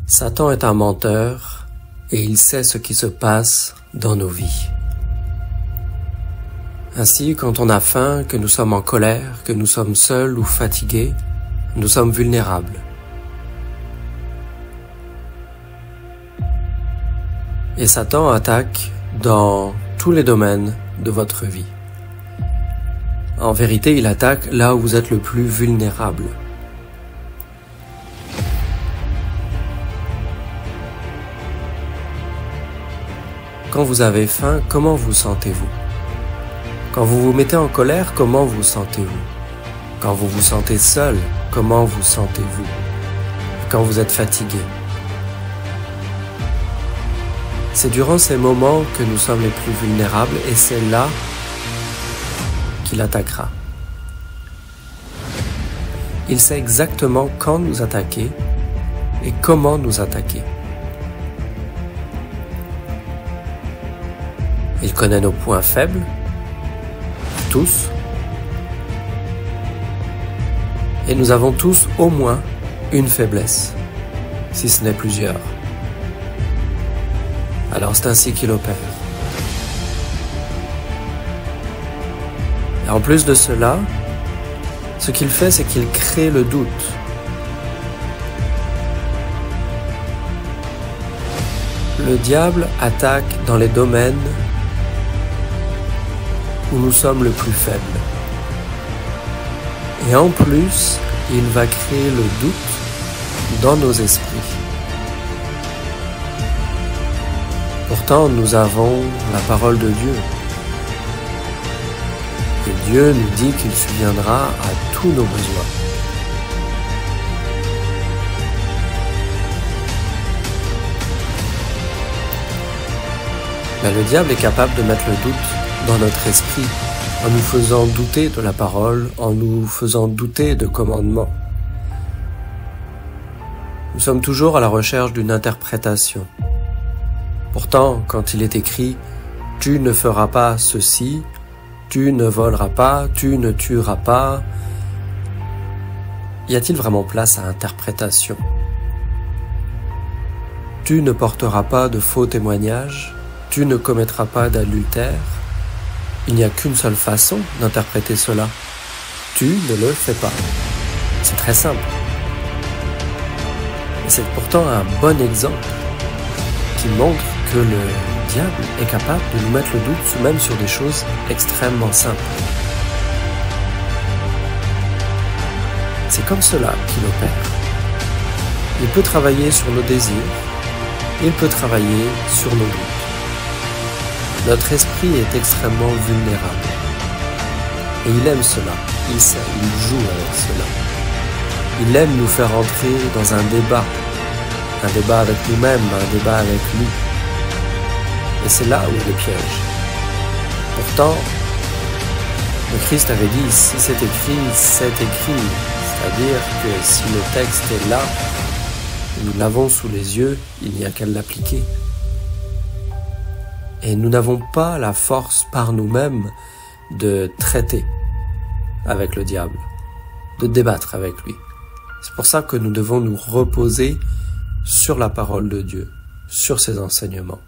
Satan est un menteur et il sait ce qui se passe dans nos vies. Ainsi, quand on a faim, que nous sommes en colère, que nous sommes seuls ou fatigués, nous sommes vulnérables. Et Satan attaque dans tous les domaines de votre vie. En vérité, il attaque là où vous êtes le plus vulnérable. Quand vous avez faim, comment vous sentez-vous? Quand vous vous mettez en colère, comment vous sentez-vous? Quand vous vous sentez seul, comment vous sentez-vous? Quand vous êtes fatigué? C'est durant ces moments que nous sommes les plus vulnérables et c'est là qu'il attaquera. Il sait exactement quand nous attaquer et comment nous attaquer. Il connaît nos points faibles, tous, et nous avons tous au moins une faiblesse, si ce n'est plusieurs. Alors c'est ainsi qu'il opère. Et en plus de cela, ce qu'il fait, c'est qu'il crée le doute. Le diable attaque dans les domaines où nous sommes le plus faibles. Et en plus, il va créer le doute dans nos esprits. Pourtant, nous avons la parole de Dieu. Et Dieu nous dit qu'il subviendra à tous nos besoins. Mais le diable est capable de mettre le doute dans notre esprit, en nous faisant douter de la parole, en nous faisant douter de commandements. Nous sommes toujours à la recherche d'une interprétation. Pourtant, quand il est écrit « Tu ne feras pas ceci »,« Tu ne voleras pas »,« Tu ne tueras pas », y a-t-il vraiment place à interprétation? « Tu ne porteras pas de faux témoignages »,« Tu ne commettras pas d'adultère ». Il n'y a qu'une seule façon d'interpréter cela. Tu ne le fais pas. C'est très simple. Et c'est pourtant un bon exemple qui montre que le diable est capable de nous mettre le doute même sur des choses extrêmement simples. C'est comme cela qu'il opère. Il peut travailler sur nos désirs, il peut travailler sur nos doutes. Notre esprit est extrêmement vulnérable. Et il aime cela, il sait, il joue avec cela. Il aime nous faire entrer dans un débat avec nous-mêmes, un débat avec lui. Et c'est là où est le piège. Pourtant, le Christ avait dit, si c'est écrit, c'est écrit. C'est-à-dire que si le texte est là, nous l'avons sous les yeux, il n'y a qu'à l'appliquer. Et nous n'avons pas la force par nous-mêmes de traiter avec le diable, de débattre avec lui. C'est pour ça que nous devons nous reposer sur la parole de Dieu, sur ses enseignements.